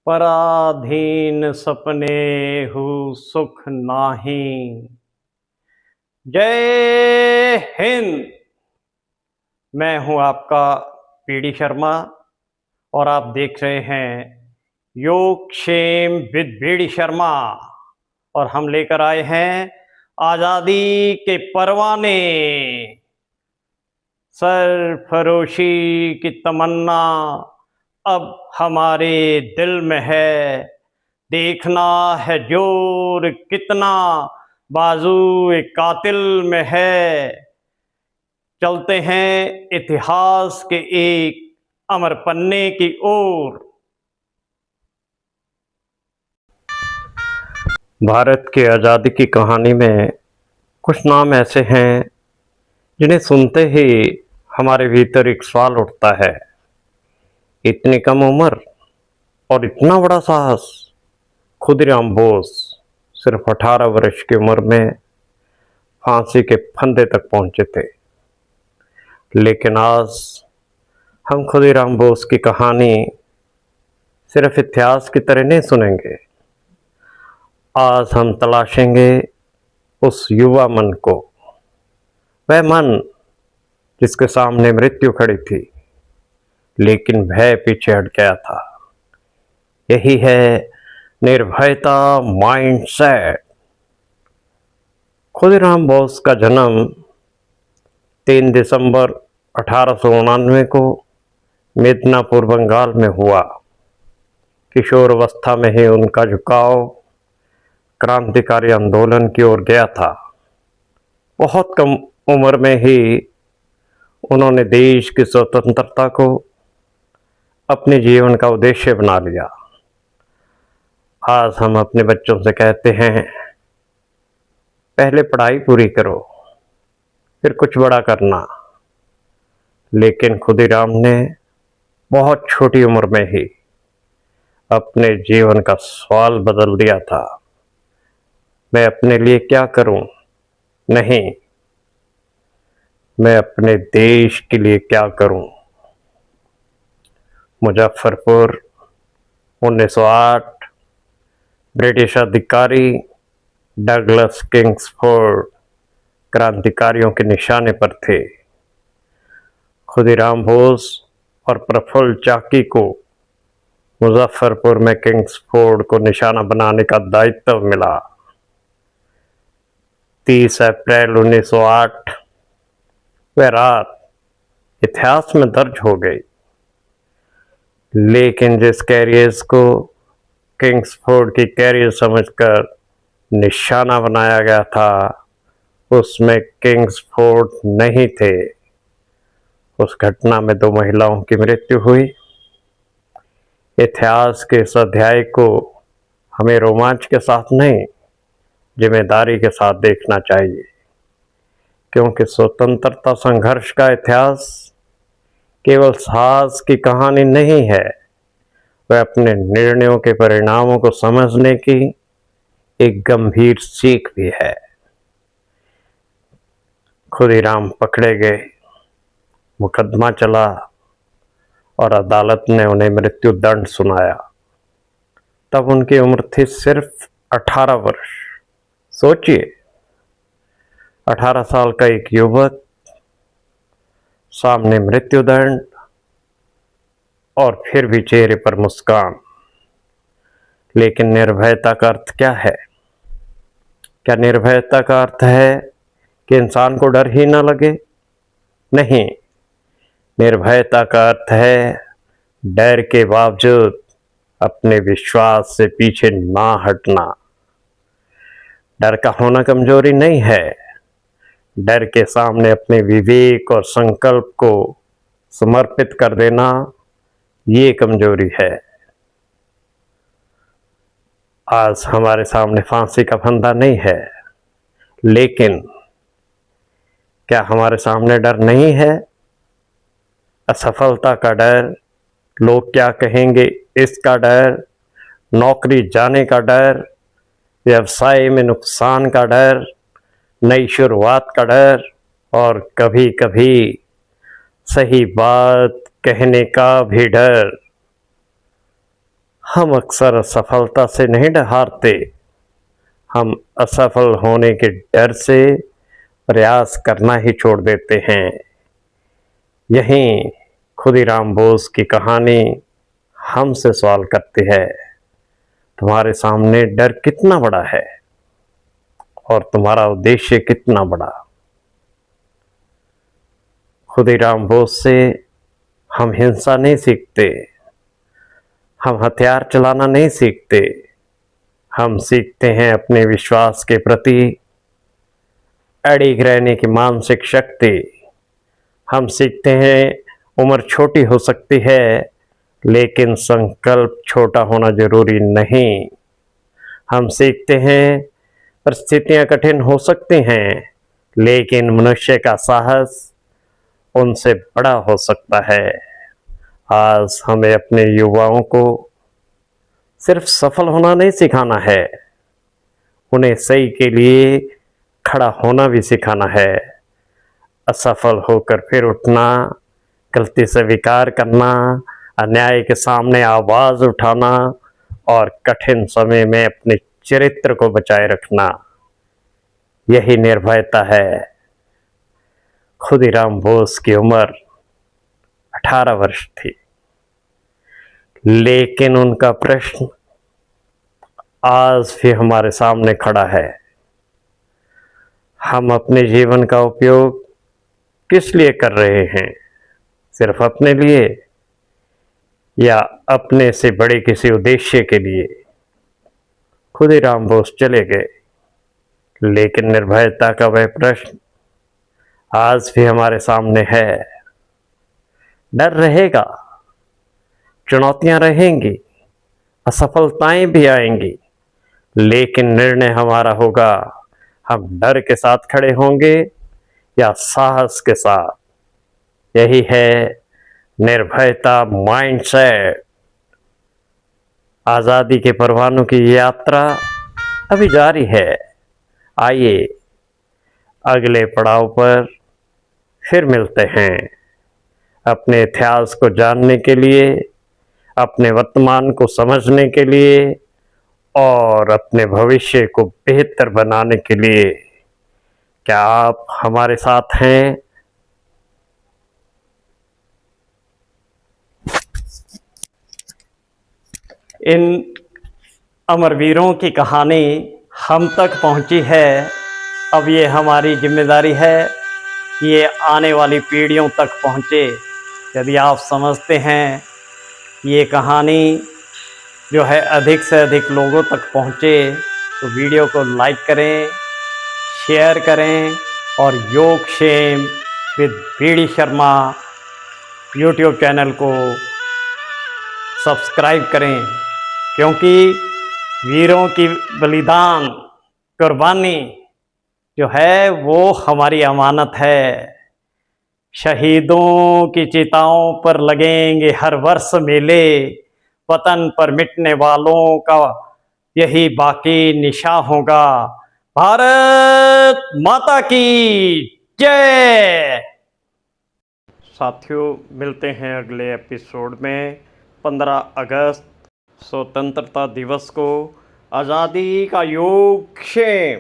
पराधीन सपने हु सुख नाही। जय हिंद। मैं हूं आपका पीडी शर्मा और आप देख रहे हैं योगक्षेम विद बीडी शर्मा। और हम लेकर आए हैं आज़ादी के परवाने। सरफरोशी की तमन्ना अब हमारे दिल में है। देखना है जोर कितना बाजू कातिल में है। चलते हैं इतिहास के एक अमर पन्ने की ओर। भारत की आज़ादी की कहानी में कुछ नाम ऐसे हैं जिन्हें सुनते ही हमारे भीतर एक सवाल उठता है। इतनी कम उम्र और इतना बड़ा साहस। खुदीराम बोस सिर्फ 18 वर्ष की उम्र में फांसी के फंदे तक पहुंचे थे। लेकिन आज हम खुदीराम बोस की कहानी सिर्फ इतिहास की तरह नहीं सुनेंगे। आज हम तलाशेंगे उस युवा मन को, वह मन जिसके सामने मृत्यु खड़ी थी लेकिन भय पीछे हट गया था। यही है निर्भयता माइंडसेट। खुदीराम बोस का जन्म 3 दिसंबर 1889 को मिदनापुर बंगाल में हुआ। किशोरावस्था में ही उनका झुकाव क्रांतिकारी आंदोलन की ओर गया था। बहुत कम उम्र में ही उन्होंने देश की स्वतंत्रता को अपने जीवन का उद्देश्य बना लिया। आज हम अपने बच्चों से कहते हैं, पहले पढ़ाई पूरी करो फिर कुछ बड़ा करना। लेकिन खुदीराम ने बहुत छोटी उम्र में ही अपने जीवन का सवाल बदल दिया था। मैं अपने लिए क्या करूं? नहीं, मैं अपने देश के लिए क्या करूं। मुजफ्फरपुर 1908। ब्रिटिश अधिकारी डगलस किंग्सफोर्ड क्रांतिकारियों के निशाने पर थे। खुदीराम बोस और प्रफुल्ल चाकी को मुजफ्फरपुर में किंग्सफोर्ड को निशाना बनाने का दायित्व मिला। 30 अप्रैल 1908 वह रात इतिहास में दर्ज हो गई। लेकिन जिस कैरियर्स को किंग्सफोर्ड की कैरियर समझकर निशाना बनाया गया था उसमें किंग्सफोर्ड नहीं थे। उस घटना में 2 महिलाओं की मृत्यु हुई। इतिहास के इस अध्याय को हमें रोमांच के साथ नहीं, जिम्मेदारी के साथ देखना चाहिए, क्योंकि स्वतंत्रता संघर्ष का इतिहास केवल साहस की कहानी नहीं है, वह अपने निर्णयों के परिणामों को समझने की एक गंभीर सीख भी है। खुदीराम पकड़े गए, मुकदमा चला और अदालत ने उन्हें मृत्यु दंड सुनाया। तब उनकी उम्र थी सिर्फ 18 वर्ष। सोचिए, 18 साल का एक युवक, सामने मृत्युदंड और फिर भी चेहरे पर मुस्कान। लेकिन निर्भयता का अर्थ क्या है? क्या निर्भयता का अर्थ है कि इंसान को डर ही न लगे? नहीं, निर्भयता का अर्थ है डर के बावजूद अपने विश्वास से पीछे ना हटना। डर का होना कमजोरी नहीं है, डर के सामने अपने विवेक और संकल्प को समर्पित कर देना ये कमजोरी है। आज हमारे सामने फांसी का फंदा नहीं है, लेकिन क्या हमारे सामने डर नहीं है? असफलता का डर, लोग क्या कहेंगे इसका डर, नौकरी जाने का डर, व्यवसाय में नुकसान का डर, नई शुरुआत का डर और कभी कभी सही बात कहने का भी डर। हम अक्सर असफलता से नहीं हारते, हम असफल होने के डर से प्रयास करना ही छोड़ देते हैं। यहीं खुदीराम बोस की कहानी हमसे सवाल करती है, तुम्हारे सामने डर कितना बड़ा है और तुम्हारा उद्देश्य कितना बड़ा। खुदीराम बोस से हम हिंसा नहीं सीखते, हम हथियार चलाना नहीं सीखते, हम सीखते हैं अपने विश्वास के प्रति अड़िग रहने की मानसिक शक्ति। हम सीखते हैं उम्र छोटी हो सकती है लेकिन संकल्प छोटा होना जरूरी नहीं। हम सीखते हैं परिस्थितियां कठिन हो सकती हैं लेकिन मनुष्य का साहस उनसे बड़ा हो सकता है। आज हमें अपने युवाओं को सिर्फ सफल होना नहीं सिखाना है, उन्हें सही के लिए खड़ा होना भी सिखाना है। असफल होकर फिर उठना, गलती से स्वीकार करना, अन्याय के सामने आवाज उठाना और कठिन समय में अपने चरित्र को बचाए रखना, यही निर्भयता है। खुदीराम बोस की उम्र 18 वर्ष थी, लेकिन उनका प्रश्न आज भी हमारे सामने खड़ा है। हम अपने जीवन का उपयोग किस लिए कर रहे हैं? सिर्फ अपने लिए या अपने से बड़े किसी उद्देश्य के लिए? खुदीराम बोस चले गए, लेकिन निर्भयता का वह प्रश्न आज भी हमारे सामने है। डर रहेगा, चुनौतियां रहेंगी, असफलताएं भी आएंगी, लेकिन निर्णय हमारा होगा, हम डर के साथ खड़े होंगे या साहस के साथ। यही है निर्भयता माइंडसेट। आजादी के परवानों की यात्रा अभी जारी है। आइए अगले पड़ाव पर फिर मिलते हैं, अपने इतिहास को जानने के लिए, अपने वर्तमान को समझने के लिए और अपने भविष्य को बेहतर बनाने के लिए। क्या आप हमारे साथ हैं? इन अमरवीरों की कहानी हम तक पहुंची है। अब ये हमारी जिम्मेदारी है कि ये आने वाली पीढ़ियों तक पहुंचे। यदि आप समझते हैं ये कहानी जो है अधिक से अधिक लोगों तक पहुंचे तो वीडियो को लाइक करें, शेयर करें और Yogakshem with BD Sharma YouTube channel को सब्सक्राइब करें, क्योंकि वीरों की बलिदान, कुर्बानी जो है वो हमारी अमानत है। शहीदों की चिताओं पर लगेंगे हर वर्ष मेले, वतन पर मिटने वालों का यही बाकी निशान होगा। भारत माता की जय। साथियों, मिलते हैं अगले एपिसोड में। 15 अगस्त स्वतंत्रता दिवस को आज़ादी का योगक्षेम।